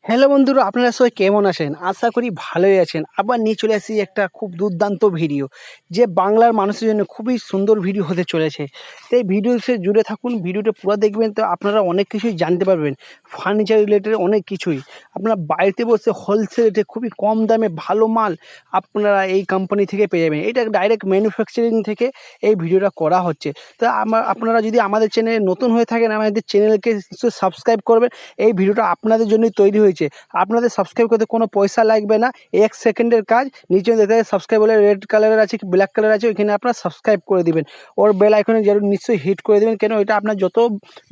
Hello বন্ধুরা, আপনারা সবাই কেমন আছেন? আশা করি ভালোই আছেন। আবার নিয়ে চলে আসি একটা খুব দুর্দান্ত ভিডিও, যে বাংলার মানুষের জন্য খুবই সুন্দর ভিডিও হতে চলেছে। তো এই ভিডিও সে জুড়ে থাকুন, ভিডিওটা পুরো দেখবেন, তো আপনারা অনেক কিছুই জানতে পারবেন। ফার্নিচার রিলেটেড অনেক কিছুই আপনারা বাড়িতে বসে হোলসেল রেটে খুবই কম দামে ভালো মাল আপনারা এই কোম্পানি থেকে পেয়ে যাবেন। এটা ডাইরেক্ট ম্যানুফ্যাকচারিং থেকে এই ভিডিওটা করা হচ্ছে। তো আপনারা যদি আমাদের চ্যানেলে নতুন হয়ে থাকেন, আমাদের চ্যানেলকে সাবস্ক্রাইব করবেন। এই ভিডিওটা আপনাদের জন্যই তৈরি হয়েছে। আপনাদের সাবস্ক্রাইব করতে কোনো পয়সা লাগবে না, 1 সেকেন্ডের কাজ। নিচে দেখতে সাবস্ক্রাইব বলে রেড কালারের আছে কি ব্ল্যাক কালার আছে, ওইখানে আপনারা সাবস্ক্রাইব করে দিবেন। ওর বেল আইকনে জরুর নিশ্চয়ই হিট করে দেবেন, কেন এটা আপনার যত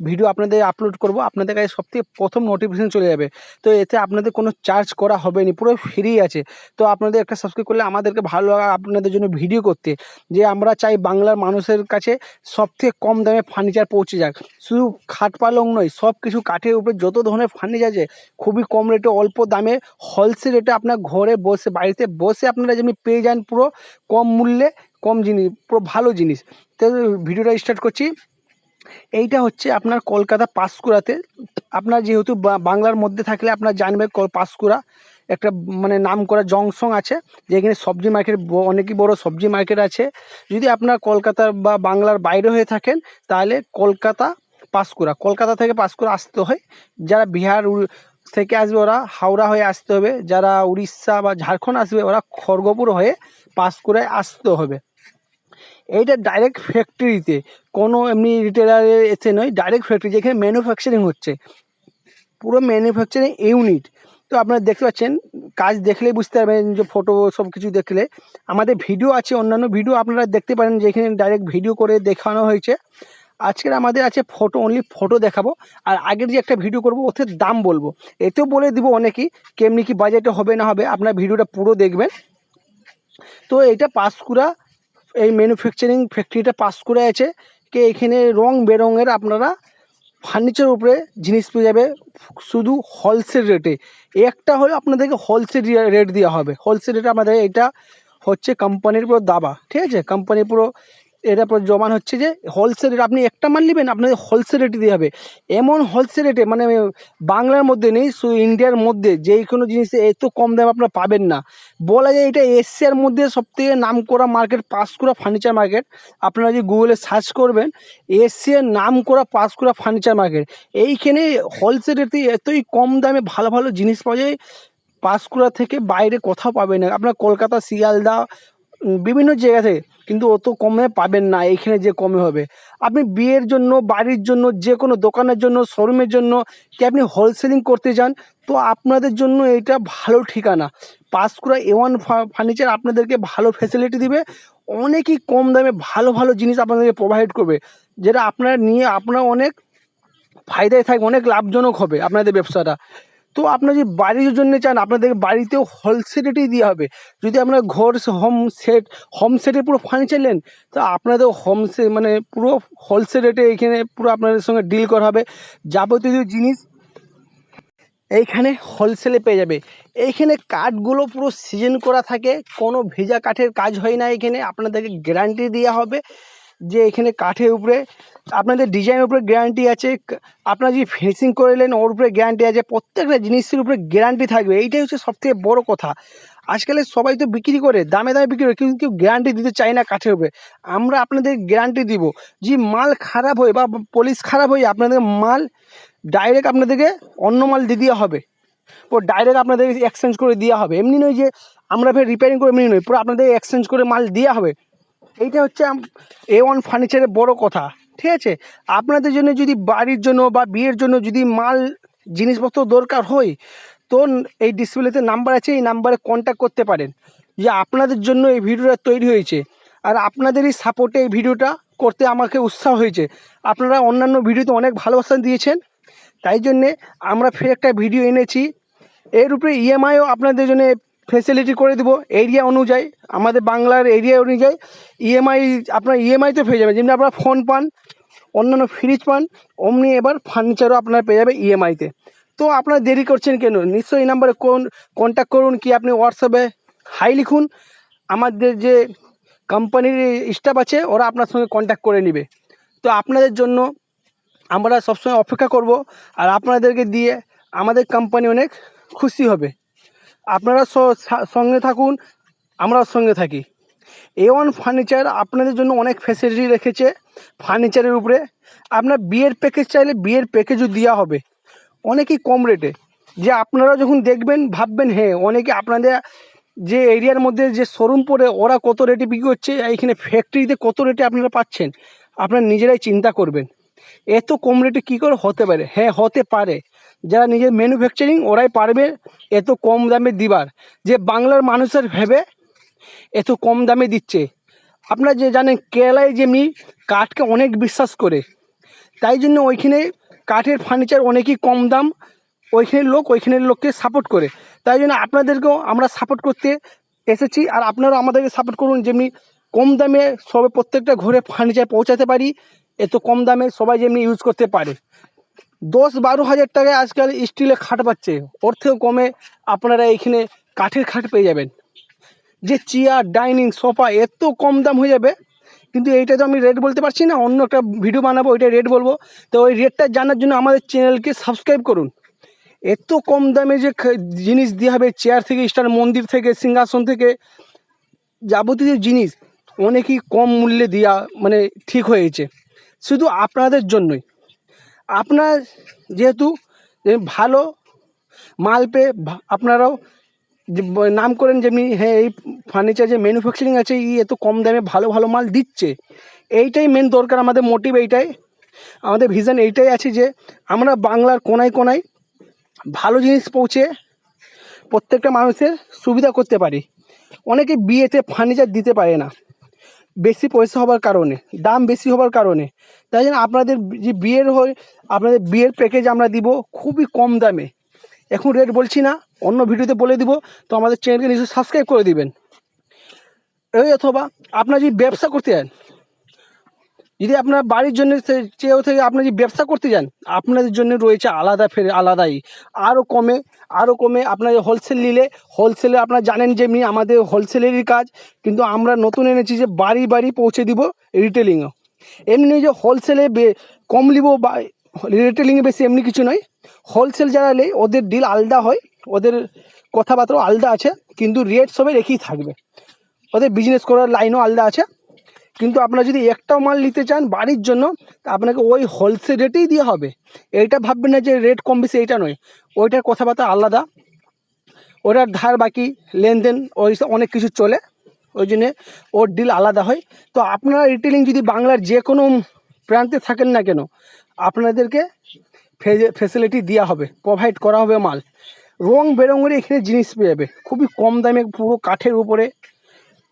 ভিডিও আপনাদের আপলোড করব আপনাদের কাছে সবথেকে প্রথম নোটিফিকেশন চলে যাবে। তো এতে আপনাদের কোনো চার্জ করা হবে না, পুরো ফ্রি আছে। তো আপনাদের একটা সাবস্ক্রাইব করলে আমাদেরকে ভালো লাগা আপনাদের জন্য ভিডিও করতে, যে আমরা চাই বাংলার মানুষের কাছে সবথেকে কম দামে ফার্নিচার পৌঁছে যাক। শুধু খাট পালং নয়, সব কিছু কাঠের উপরে যত ধরনের ফার্নিচার আছে খুবই কম রেটে অল্প দামে হোলসেল রেটে আপনার ঘরে বসে বাড়িতে বসে আপনারা যেমনি পেয়ে যান, পুরো কম মূল্যে কম জিনিস, পুরো ভালো জিনিস। তো ভিডিওটা স্টার্ট করছি। এইটা হচ্ছে আপনার কলকাতা পাঁশকুড়াতে। আপনার যেহেতু বাংলার মধ্যে থাকলে আপনার জানবে পাঁশকুড়া একটা মানে নাম করা জংশন আছে, যেখানে সবজি মার্কেট অনেকই বড় সবজি মার্কেট আছে। যদি আপনার কলকাতা বা বাংলার বাইরে হয়ে থাকেন তাহলে কলকাতা পাঁশকুড়া, কলকাতা থেকে পাঁশকুড়া আসতে হয়। যারা বিহার থেকে আসবে ওরা হাওড়া হয়ে আসতে হবে, যারা উড়িষ্যা বা ঝাড়খণ্ড আসবে ওরা খড়গপুর হয়ে পাঁশকুড়ায় আসতে হবে। এইটা ডাইরেক্ট ফ্যাক্টরিতে, কোনো এমনি রিটেলারে এসে নয়, ডাইরেক্ট ফ্যাক্টরি যেখানে ম্যানুফ্যাকচারিং হচ্ছে, পুরো ম্যানুফ্যাকচারিং ইউনিট। তো আপনারা দেখতে পাচ্ছেন, কাজ দেখলেই বুঝতে পারবেন, যে ফটো সব কিছু দেখলে। আমাদের ভিডিও আছে, অন্যান্য ভিডিও আপনারা দেখতে পারেন, যেখানে ডাইরেক্ট ভিডিও করে দেখানো হয়েছে। আজকের আমাদের আছে ফটো, অনলি ফটো দেখাবো। আর আগের যে একটা ভিডিও করব ওতে দাম বলবো, এতেও বলে দিব অনেকেই কেমনি কি বাজেটে হবে না হবে। আপনার ভিডিওটা পুরো দেখবেন। তো এটা পাঁশকুড়া, এই ম্যানুফ্যাকচারিং ফ্যাক্টরিটা পাঁশকুড়ায় আছে। এখানে রং বেরঙের আপনারা ফার্নিচার উপরে জিনিস পেয়ে যাবে শুধু হোলসেল রেটে। একটা হলে আপনাদেরকে হোলসেল রেট দেওয়া হবে, হোলসেল রেটে আমাদের এটা হচ্ছে কোম্পানির পুরো দাবা, ঠিক আছে। কোম্পানির পুরো এটা পুরো জমান হচ্ছে যে হোলসেল রেট, আপনি একটা মাল নেবেন আপনাদের হোলসেল রেটে দেওয়া হবে। এমন হোলসেল রেটে মানে বাংলার মধ্যে নেই, শুধু ইন্ডিয়ার মধ্যে যে কোনো জিনিসে এত কম দামে আপনারা পাবেন না। বলা যায় এটা এশিয়ার মধ্যে সবথেকে নাম করা মার্কেট পাঁশকুড়া ফার্নিচার মার্কেট। আপনারা যদি গুগলে সার্চ করবেন, এশিয়ার নাম করা পাঁশকুড়া ফার্নিচার মার্কেট। এইখানে হোলসেল রেটে এতই কম দামে ভালো ভালো জিনিস পাওয়া যায়, পাঁশকুড়া থেকে বাইরে কোথাও পাবেন না। আপনার কলকাতা, শিয়ালদা, বিভিন্ন জায়গা থেকে কিন্তু অত কমে পাবেন না, এইখানে যে কমে হবে। আপনি বিয়ের জন্য, বাড়ির জন্য, যে কোনো দোকানের জন্য, শোরুমের জন্য কি আপনি হোলসেলিং করতে চান, তো আপনাদের জন্য এটা ভালো ঠিকানা। পাঁশকুড়া A1 ফার্নিচার আপনাদেরকে ভালো ফ্যাসিলিটি দিবে, অনেকই কম দামে ভালো ভালো জিনিস আপনাদেরকে প্রোভাইড করবে, যেটা আপনারা নিয়ে আপনারা অনেক ফায়দায় থাকবে, অনেক লাভজনক হবে আপনাদের ব্যবসাটা। তো আপনার যদি বাড়ির জন্য চান, আপনাদের বাড়িতেও হোলসেল রেটেই দেওয়া হবে। যদি আপনার ঘর হোম সেটের পুরো ফার্নিচার নেন, তো আপনাদের মানে পুরো হোলসেল রেটে এইখানে পুরো আপনাদের সঙ্গে ডিল করা হবে। যাবতীয় জিনিস এইখানে হোলসেলে পেয়ে যাবে। এইখানে কাঠগুলো পুরো সিজন করা থাকে, কোনো ভেজা কাঠের কাজ হয় না। এখানে আপনাদেরকে গ্যারান্টি দেওয়া হবে যে এখানে কাঠের উপরে আপনাদের ডিজাইনের উপরে গ্যারান্টি আছে। আপনারা যদি ফিনিশিং করে নেন ওর উপরে গ্যারান্টি আছে, প্রত্যেকটা জিনিসের উপরে গ্যারান্টি থাকবে। এইটাই হচ্ছে সবথেকে বড় কথা। আজকালে সবাই তো বিক্রি করে, দামে দামে বিক্রি করে, কিন্তু কেউ গ্যারান্টি দিতে চায় না কাঠের উপরে। আমরা আপনাদের গ্যারান্টি দিব, যে মাল খারাপ হয় বা পলিশ খারাপ হয়ে আপনাদের মাল ডাইরেক্ট আপনাদেরকে অন্য মাল দিয়ে দেওয়া হবে, ও ডাইরেক্ট আপনাদের এক্সচেঞ্জ করে দেওয়া হবে। এমনি নয় যে আমরা ফের রিপেয়ারিং করে, এমনি নয়, পুরো আপনাদের এক্সচেঞ্জ করে মাল দেওয়া হবে। এইটা হচ্ছে A1 ফার্নিচারের বড় কথা, ঠিক আছে। আপনাদের জন্য যদি বাড়ির জন্য বা বিয়ের জন্য যদি মাল জিনিসপত্র দরকার হয়, তো এই ডিসপ্লেতে নাম্বার আছে, এই নাম্বারে কন্ট্যাক্ট করতে পারেন। যে আপনাদের জন্য এই ভিডিওটা তৈরি হয়েছে, আর আপনাদেরই সাপোর্টে এই ভিডিওটা করতে আমাকে উৎসাহ হয়েছে। আপনারা অন্যান্য ভিডিওতে অনেক ভালোবাসা দিয়েছেন, তাই জন্যে আমরা ফের একটা ভিডিও এনেছি। এর উপরে EMIও আপনাদের জন্য ফেসিলিটি করে দেবো এরিয়া অনুযায়ী, আমাদের বাংলার এরিয়া অনুযায়ী EMI আপনার EMIতে পেয়ে যাবেন। যেমনি আপনারা ফোন পান, অন্যান্য ফ্রিজ পান, অমনি এবার ফার্নিচারও আপনারা পেয়ে যাবে EMIতে। তো আপনারা দেরি করছেন কেন? নিশ্চয়ই এই নাম্বারে কন্ট্যাক্ট করুন, কি আপনি হোয়াটসঅ্যাপে হাই লিখুন। আমাদের যে কোম্পানির স্টাফ আছে ওরা আপনার সঙ্গে কন্ট্যাক্ট করে নেবে। তো আপনাদের জন্য আমরা সবসময় অপেক্ষা করব, আর আপনাদেরকে দিয়ে আমাদের কোম্পানি অনেক খুশি হবে। আপনারা সঙ্গে থাকুন, আমরাও সঙ্গে থাকি। A1 ফার্নিচার আপনাদের জন্য অনেক ফ্যাসিলিটি রেখেছে ফার্নিচারের উপরে। আপনার বিয়ের প্যাকেজ চাইলে বিয়ের প্যাকেজও দেওয়া হবে অনেকই কম রেটে। যে আপনারা যখন দেখবেন ভাববেন হ্যাঁ, অনেকে আপনাদের যে এরিয়ার মধ্যে যে শোরুম পড়ে ওরা কত রেটে বিক্রি করছে, এইখানে ফ্যাক্টরিতে কত রেটে আপনারা পাচ্ছেন, আপনারা নিজেরাই চিন্তা করবেন এত কম রেটে কী করে হতে পারে। হ্যাঁ, হতে পারে। যারা নিজের ম্যানুফ্যাকচারিং ওরাই পারবে এত কম দামে দিবার। যে বাংলার মানুষের ভেবে এত কম দামে দিচ্ছে। আপনারা যে জানেন কেরালায় যেমনি কাঠকে অনেক বিশ্বাস করে, তাই জন্য ওইখানে কাঠের ফার্নিচার অনেকই কম দাম, ওইখানের লোককে সাপোর্ট করে। তাই জন্য আপনাদেরকেও আমরা সাপোর্ট করতে এসেছি, আর আপনারাও আমাদেরকে সাপোর্ট করুন, যেমনি কম দামে সবে প্রত্যেকটা ঘরে ফার্নিচার পৌঁছাতে পারি, এত কম দামে সবাই যেমনি ইউজ করতে পারে। 10-12 হাজার টাকায় আজকাল স্টিলের খাট পাচ্ছে, ওর থেকেও কমে আপনারা এইখানে কাঠের খাট পেয়ে যাবেন। যে চেয়ার, ডাইনিং, সোফা এত কম দাম হয়ে যাবে, কিন্তু এইটা তো আমি রেট বলতে পারছি না, অন্য একটা ভিডিও বানাবো ওইটা রেট বলবো। তো ওই রেটটা জানার জন্য আমাদের চ্যানেলকে সাবস্ক্রাইব করুন। এত কম দামে যে জিনিস দেওয়া হবে, চেয়ার থেকে স্টার, মন্দির থেকে, সিংহাসন থেকে যাবতীয় জিনিস অনেকই কম মূল্যে দেওয়া মানে ঠিক হয়েছে শুধু আপনাদের জন্যই। আপনার যেহেতু ভালো মাল পেয়ে আপনারাও যে নাম করেন, যেমনি হ্যাঁ এই ফার্নিচার যে ম্যানুফ্যাকচারিং আছে এত কম দামে ভালো ভালো মাল দিচ্ছে, এইটাই মেন দরকার। আমাদের মোটিভ এইটাই, আমাদের ভিশন এইটাই আছে যে আমরা বাংলার কোনায় কোনায় ভালো জিনিস পৌঁছে প্রত্যেকটা মানুষের সুবিধা করতে পারি। অনেকে বিয়েতে ফার্নিচার দিতে পারে না বেশি পয়সা হবার কারণে, দাম বেশি হবার কারণে। তাই জন্য আপনাদের যে বিয়ের হয়, আপনাদের বিয়ের প্যাকেজ আমরা দিব খুবই কম দামে। এখন রেট বলছি না, অন্য ভিডিওতে বলে দিব। তো আমাদের চ্যানেলকে নিশ্চয়ই সাবস্ক্রাইব করে দিবেন। এই অথবা আপনার যদি ব্যবসা করতে চান, যদি আপনার বাড়ির জন্য চেয়েও থেকে আপনার যদি ব্যবসা করতে যান, আপনাদের জন্য রয়েছে আলাদা, ফের আলাদাই আরও কমে আপনার হোলসেল নিলে, হোলসেলে আপনারা জানেন যে আমাদের হোলসেলেরই কাজ, কিন্তু আমরা নতুন এনেছি যে বাড়ি বাড়ি পৌঁছে দিব রিটেলিংও। এমনি যে হোলসেলে কম নিব বা রিটেলিংয়ে বেশি, এমনি কিছু নয়। হোলসেল যারা নেই ওদের ডিল আলাদা হয়, ওদের কথাবার্তাও আলাদা আছে, কিন্তু রেট সবাই একই থাকবে। ওদের বিজনেস করার লাইনও আলাদা আছে। কিন্তু আপনারা যদি একটাও মাল নিতে চান বাড়ির জন্য, তা আপনাকে ওই হোলসেল রেটেই দেওয়া হবে। এইটা ভাববেন না যে রেট কম বেশি, এইটা নয়। ওইটার কথাবার্তা আলাদা, ওটার ধার বাকি লেনদেন ওই অনেক কিছু চলে, ওই জন্যে ওর ডিল আলাদা হয়। তো আপনারা রিটেলিং যদি বাংলার যে কোনো প্রান্তে থাকেন না কেন, আপনাদেরকে ফেসিলিটি দেওয়া হবে, প্রোভাইড করা হবে মাল। রং বেরঙের এখানে জিনিস পেয়ে যাবে খুবই কম দামে, পুরো কাঠের উপরে,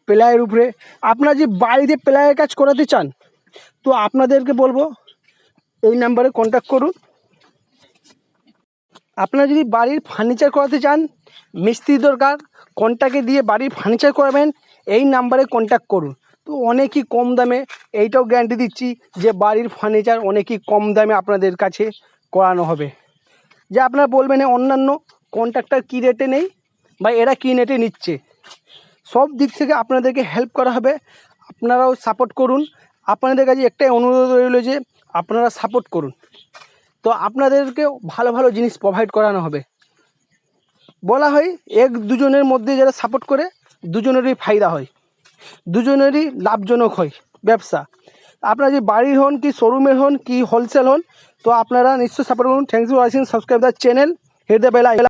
প্লাইয়ের উপরে। আপনারা যে বাড়িতে প্লাইয়ের কাজ করাতে চান, তো আপনাদেরকে বলবো এই নাম্বারে কন্ট্যাক্ট করুন। আপনারা যদি বাড়ির ফার্নিচার করাতে চান, মিস্ত্রি দরকার, কন্ট্যাক্টে দিয়ে বাড়ির ফার্নিচার করাবেন, এই নাম্বারে কন্ট্যাক্ট করুন। তো অনেকই কম দামে, এইটাও গ্যারান্টি দিচ্ছি যে বাড়ির ফার্নিচার অনেকই কম দামে আপনাদের কাছে করানো হবে। যে আপনারা বলবেন অন্যান্য কন্ট্রাক্টর কী রেটে নেই বা এরা কী রেটে নিচ্ছে, সব দিক থেকে আপনাদেরকে হেল্প করা হবে। আপনারাও সাপোর্ট করুন। আপনাদের কাছে একটাই অনুরোধ রইল যে আপনারা সাপোর্ট করুন। তো আপনাদেরকে ভালো ভালো জিনিস প্রোভাইড করানো হবে। বলা হয় এক দুজনের মধ্যে যারা সাপোর্ট করে, দুজনেরই ফায়দা হয়, দুজনেরই লাভজনক হয় ব্যবসা। আপনারা যে বাড়ির হন কি শোরুমের হন কি হোলসেল হন, তো আপনারা নিশ্চয়ই সাপোর্ট করুন। Thanks for watching, subscribe the channel, hit the bell icon.